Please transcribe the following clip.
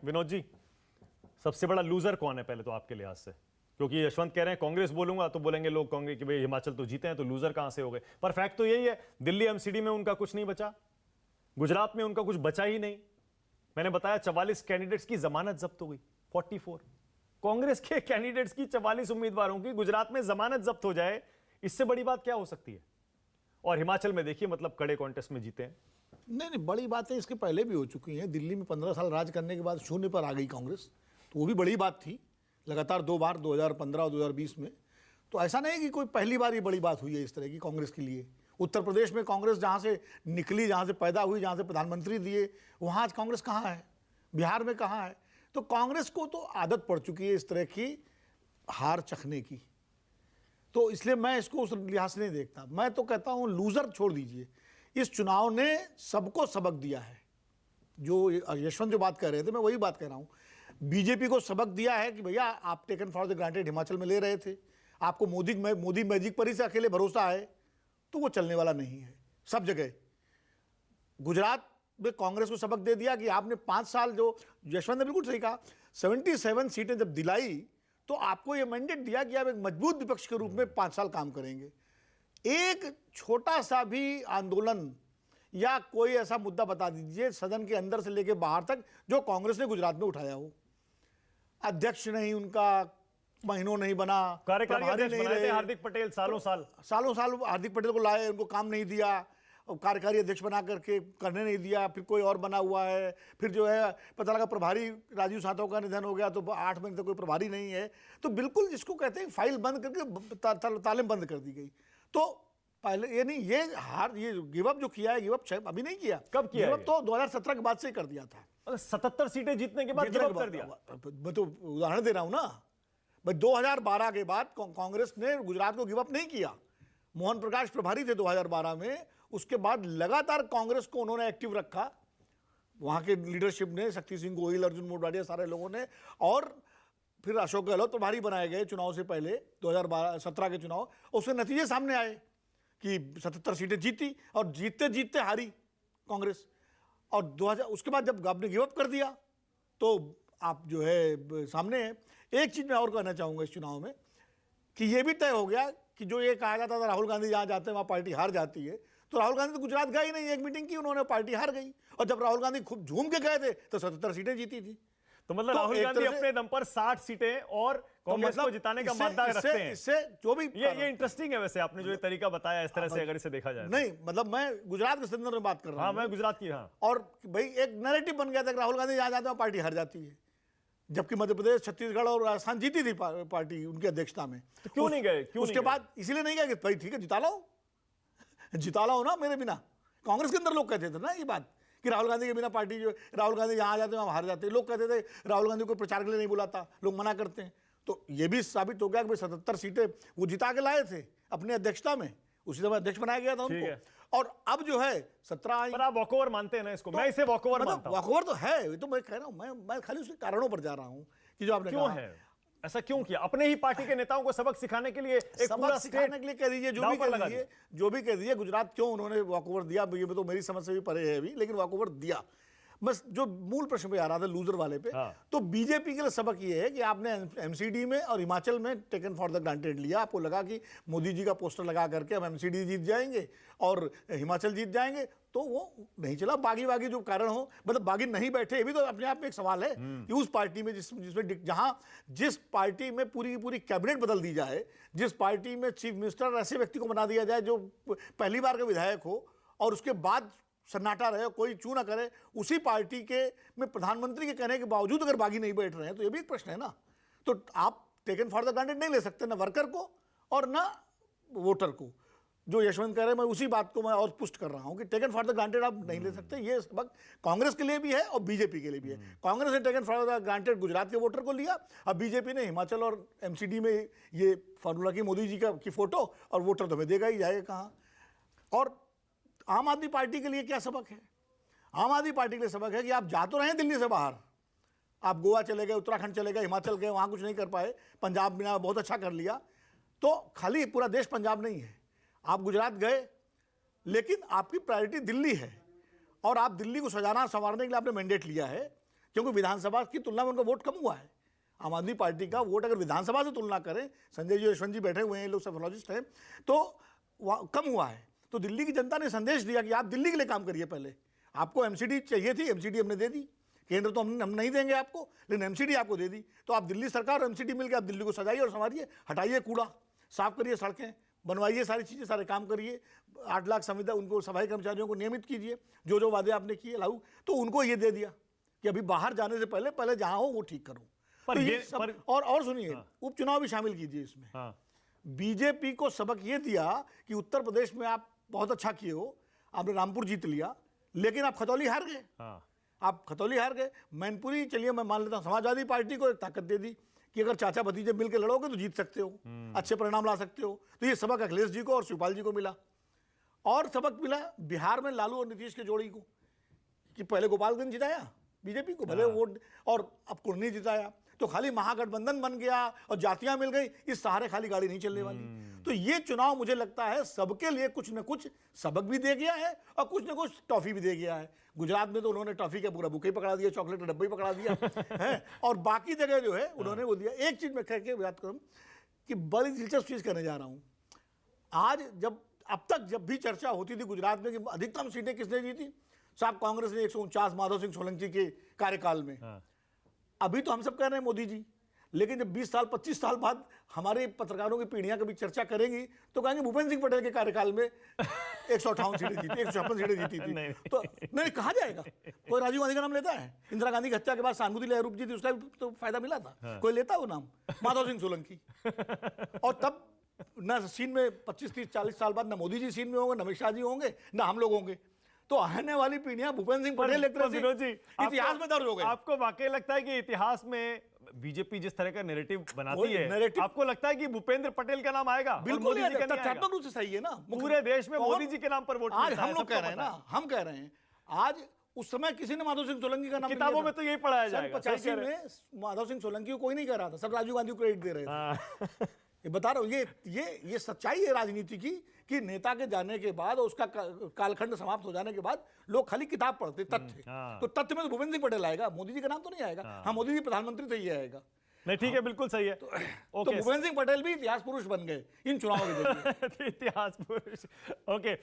विनोद जी, सबसे बड़ा लूजर कौन है पहले तो आपके लिहाज से? क्योंकि यशवंत कह रहे हैं कांग्रेस बोलूंगा तो बोलेंगे लोग, कहेंगे कि भाई हिमाचल तो जीते हैं तो लूजर कहां से हो गए। पर फैक्ट तो यही है, दिल्ली एमसीडी में उनका कुछ नहीं बचा, गुजरात में उनका कुछ बचा ही नहीं। मैंने बताया 44 कैंडिडेट्स की जमानत जब्त हो गई, 44 कांग्रेस के कैंडिडेट्स की, 44 उम्मीदवारों की गुजरात में जमानत जब्त हो जाए, इससे बड़ी बात क्या हो सकती है? और हिमाचल में देखिए, मतलब कड़े कॉन्टेस्ट में जीते हैं। नहीं, बड़ी बातें इसके पहले भी हो चुकी हैं। दिल्ली में 15 साल राज करने के बाद शून्य पर आ गई कांग्रेस, तो वो भी बड़ी बात थी। लगातार 2 बार, 2015 और 2020 में। तो ऐसा नहीं कि कोई पहली बार ये बड़ी बात हुई है इस तरह की कांग्रेस के लिए। उत्तर प्रदेश में कांग्रेस जहाँ से निकली, जहाँ से पैदा हुई, जहाँ से प्रधानमंत्री दिए, वहाँ आज कांग्रेस कहाँ है? बिहार में कहाँ है? तो कांग्रेस को तो आदत पड़ चुकी है इस तरह की हार चखने की। तो इसलिए मैं इसको उस लिहाज से नहीं देखता। मैं तो कहता हूँ लूजर छोड़ दीजिए। इस चुनाव ने सबको सबक दिया है। जो यशवंत जो बात कर रहे थे, मैं वही बात कह रहा हूँ। बीजेपी को सबक दिया है कि भैया आप taken for the granted Himachal में ले रहे थे, आपको मोदी मैजिक पर ही से अकेले भरोसा है, तो वो चलने वाला नहीं है सब जगह। गुजरात में कांग्रेस को सबक दे दिया कि आपने 5 साल, जो यशवंत ने बिल्कुल सही कहा, 77 सीटें जब दिलाई तो आपको ये मैंडेट दिया कि आप एक मजबूत विपक्ष के रूप में 5 साल काम करेंगे। एक छोटा सा भी आंदोलन या कोई ऐसा मुद्दा बता दीजिए सदन के अंदर से लेकर बाहर तक जो कांग्रेस ने गुजरात में उठाया हो। अध्यक्ष नहीं उनका महीनों नहीं बना, कार्यकारी अध्यक्ष बनाए थे हार्दिक पटेल, सालों साल हार्दिक पटेल को लाए, उनको काम नहीं दिया, कार्यकारी अध्यक्ष बना करके करने नहीं दिया। फिर कोई और बना हुआ है, फिर जो है पता लगा प्रभारी राजीव सातव का निधन हो गया तो 8 महीने तक कोई प्रभारी नहीं है। तो बिल्कुल जिसको कहते हैं फाइल बंद करके तालीम बंद कर दी गई। तो पहले ये नहीं, ये हार, ये गिवअप जो किया है, गिवअप अभी नहीं किया। कब किया? गिवअप तो 2017 के बाद से कर दिया था। 77 सीटें जीतने के बाद गिवअप कर दिया। मैं तो उदाहरण दे रहा हूं ना भाई। 2012 के बाद कांग्रेस ने गुजरात को गिवअप नहीं किया। मोहन प्रकाश प्रभारी थे 2012 में, उसके बाद लगातार कांग्रेस को उन्होंने एक्टिव रखा, वहां के लीडरशिप ने, शक्ति सिंह गोहिल, अर्जुन मोढवाडिया, सारे लोगों ने। और फिर अशोक गहलोत प्रभारी बनाए गए चुनाव से पहले, 2017 के चुनाव। उसके नतीजे सामने आए कि 77 सीटें जीती और जीतते जीतते हारी कांग्रेस। और 2000 उसके बाद जब आपने गिव अप कर दिया तो आप जो है सामने है। एक चीज़ मैं और कहना चाहूँगा इस चुनाव में कि ये भी तय हो गया कि जो ये कहा जाता था राहुल गांधी जहाँ जाते हैं वहाँ पार्टी हार जाती है, तो राहुल गांधी तो गुजरात गए ही नहीं। एक मीटिंग की उन्होंने, पार्टी हार गई। और जब राहुल गांधी खूब झूम के गए थे तो 77 सीटें जीती थी। तो मतलब राहुल गांधी अपने दम पर 60 सीटें और कांग्रेस को जिताने का मादा रखते हैं। इससे जो भी ये इंटरेस्टिंग है वैसे, आपने जो ये तरीका बताया इस तरह से, अगर इसे देखा जाए। नहीं, मतलब मैं गुजरात के संदर्भ में बात कर रहा हूँ। मैं गुजरात की। हाँ, और भाई एक नैरेटिव बन गया था कि राहुल गांधी जहाँ जाते हैं पार्टी हार जाती है, जबकि मध्य प्रदेश, छत्तीसगढ़ और राजस्थान जीती थी पार्टी उनकी अध्यक्षता में। तो क्यों नहीं गए? उसके बाद इसीलिए नहीं गए कि भाई ठीक है जिता लो ना मेरे बिना। कांग्रेस के अंदर लोग कहते थे ना ये बात कि राहुल गांधी के बिना पार्टी, जो राहुल गांधी जहाँ जाते हैं वहाँ हार जाते हैं। लोग कहते थे राहुल गांधी को प्रचार के लिए नहीं बुलाता, लोग मना करते हैं। तो ये भी साबित हो गया कि भाई 77 सीटें वो जिता के लाए थे अपनी अध्यक्षता में, उसी समय अध्यक्ष बनाया गया था उनको। और अब जो है 17 पर आप वॉकओवर मानते हैं ना इसको? मैं इसे वॉकओवर मानता हूं। वॉकओवर तो है, ये तो मैं कह रहा हूं। मैं खाली उसके कारणों पर जा रहा हूं कि जो आपने क्यों है ऐसा, क्यों किया? अपने ही पार्टी के नेताओं को सबक सिखाने के लिए, एक पूरा सिखाने के लिए कह दीजिए, जो भी कह दीजिए। गुजरात क्यों उन्होंने वॉकओवर दिया, ये तो मेरी समझ से भी परे है अभी, लेकिन वॉकओवर दिया। बस जो मूल प्रश्न पे आ रहा था लूजर वाले पे, तो बीजेपी के लिए सबक ये है कि आपने एमसीडी में और हिमाचल में टेकन फॉर द ग्रांटेड लिया। आपको लगा कि मोदी जी का पोस्टर लगा करके हम एमसीडी जीत जाएंगे और हिमाचल जीत जाएंगे, तो वो नहीं चला। बागी जो कारण हो, मतलब बागी नहीं बैठे, ये भी तो अपने आप में एक सवाल है कि उस पार्टी में जिस पार्टी में पूरी की पूरी कैबिनेट बदल दी जाए, जिस पार्टी में चीफ मिनिस्टर ऐसे व्यक्ति को बना दिया जाए जो पहली बार का विधायक हो और उसके बाद सन्नाटा रहे, कोई चू ना करे, उसी पार्टी के में प्रधानमंत्री के कहने के बावजूद अगर बागी नहीं बैठ रहे हैं, तो ये भी एक प्रश्न है ना। तो आप टेकन फॉर द ग्रांटेड नहीं ले सकते, ना वर्कर को और ना वोटर को। जो यशवंत कह रहे हैं, मैं उसी बात को मैं और पुष्ट कर रहा हूं कि टेकन फॉर द ग्रांटेड आप नहीं ले सकते। ये सबक कांग्रेस के लिए भी है और बीजेपी के लिए भी है। कांग्रेस ने taken for the granted Gujarat के वोटर को लिया, अब बीजेपी ने हिमाचल और एमसीडी में ये फॉर्मूला की मोदी जी की फोटो, और वोटर तो हमें देगा ही, जाएगा कहाँ। और आम आदमी पार्टी के लिए क्या सबक है? आम आदमी पार्टी के लिए सबक है कि आप जा तो रहे हैं दिल्ली से बाहर, आप गोवा चले गए, उत्तराखंड चले गए, हिमाचल गए, वहाँ कुछ नहीं कर पाए, पंजाब में बहुत अच्छा कर लिया। तो खाली पूरा देश पंजाब नहीं है, आप गुजरात गए, लेकिन आपकी प्रायोरिटी दिल्ली है और आप दिल्ली को सजाना संवारने के लिए आपने मैंडेट लिया है। क्योंकि विधानसभा की तुलना में उनका वोट कम हुआ है। आम आदमी पार्टी का वोट अगर विधानसभा से तुलना करें, संजय जी यशवंत जी बैठे हुए हैं, लोग सोशोलॉजिस्ट हैं, तो कम हुआ है। तो दिल्ली की जनता ने संदेश दिया कि आप दिल्ली के लिए काम करिए, पहले आपको एमसीडी चाहिए थी, एमसीडी हमने दे दी, केंद्र तो हम नहीं देंगे आपको, लेकिन एमसीडी आपको दे दी, तो आप दिल्ली सरकार और एमसीडी मिलकर आप दिल्ली को सजाइए और संवारिए, हटाइए कूड़ा, साफ करिए सड़कें, बनवाइए सारी चीज़ें, सारे काम करिए, 8 लाख संविदा उनको सफाई कर्मचारियों को नियमित कीजिए, जो जो वादे आपने किए लागू। तो उनको ये दे दिया कि अभी बाहर जाने से पहले जहाँ हो वो ठीक करो। पर तो ये ये सब, और सुनिए, उपचुनाव भी शामिल कीजिए इसमें। हाँ, बीजेपी को सबक ये दिया कि उत्तर प्रदेश में आप बहुत अच्छा किए हो, आपने रामपुर जीत लिया, लेकिन आप खतौली हार गए। हाँ, आप खतौली हार गए। मैनपुरी, चलिए मैं मान लेता हूँ, समाजवादी पार्टी को एक ताकत दे दी कि अगर चाचा भतीजे मिलकर लड़ोगे तो जीत सकते हो, अच्छे परिणाम ला सकते हो। तो ये सबक अखिलेश जी को और शिवपाल जी को मिला। और सबक मिला बिहार में लालू और नीतीश के जोड़ी को, कि पहले गोपालगंज जिताया बीजेपी को, भले वोट, और अब कुर्नी जिताया, तो खाली महागठबंधन बन गया और जातियां मिल गई, इस सहारे खाली गाड़ी नहीं चलने वाली। तो ये चुनाव मुझे लगता है सबके लिए कुछ न कुछ सबक भी दे गया है और कुछ न कुछ टॉफी भी दे गया है। गुजरात में तो उन्होंने टॉफी का पूरा बुके ही पकड़ा दिया, चॉकलेट का डब्बा ही पकड़ा दिया है, और बाकी जगह जो है उन्होंने वो दिया। एक चीज मैं कह के बात करूं कि बड़ी दिलचस्प चीज करने जा रहा हूं। आज अब तक जब भी चर्चा होती थी गुजरात में कि अधिकतम सीटें किसने जीती, साहब कांग्रेस ने 149 माधव सिंह सोलंकी के कार्यकाल में। अभी तो हम सब कह रहे हैं मोदी जी, लेकिन जब 20 साल 25 साल बाद हमारे पत्रकारों की पीढ़ियां कभी चर्चा करेंगी तो कहेंगे भूपेंद्र सिंह पटेल के कार्यकाल में 158 सीटें जीती, 156 सीटें जीती थी। तो नहीं कहा जाएगा, कोई राजीव गांधी का नाम लेता है? इंदिरा गांधी की हत्या के बाद सहानुभूति लहर जी थी, उसका भी तो फायदा मिला था, कोई लेता है वो नाम? माधव सिंह सोलंकी। और तब न सीन में 25 30 40 साल बाद न मोदी जी सीन में होंगे, न अमित शाह जी होंगे, न हम लोग होंगे। तो आने वाली पीढ़ियां भूपेंद्र सिंह पटेल इतिहास में दर्ज हो गए। आपको वाकई लगता है कि इतिहास में बीजेपी जिस तरह का नैरेटिव बनाती है, आपको लगता है कि भूपेंद्र पटेल का नाम आएगा? बिल्कुल तथ्यात्मक रूप से सही है ना, पूरे देश में मोदी जी के नाम पर वोट आज हम लोग कह रहे हैं ना, हम कह रहे हैं आज, उस समय किसी ने माधव सिंह सोलंकी का नाम किताबों में तो यही पढ़ाया जाएगा। 85 में माधव सिंह सोलंकी को कोई नहीं कह रहा था, सब राजीव गांधी को क्रेडिट दे रहे थे। ये बता रहा हूँ, ये सच्चाई है राजनीति की, कि नेता के जाने के बाद और उसका कालखंड समाप्त हो जाने के बाद लोग खाली किताब पढ़ते, तथ्य। तो तथ्य में तो भूपेंद्र सिंह पटेल आएगा, मोदी जी का नाम तो नहीं आएगा। हाँ, मोदी जी प्रधानमंत्री तो ये आएगा। नहीं, ठीक है, बिल्कुल सही है। तो भूपेंद्र सिंह पटेल भी इतिहास पुरुष बन गए इन चुनावों के जरिए। इतिहास पुरुष, ओके।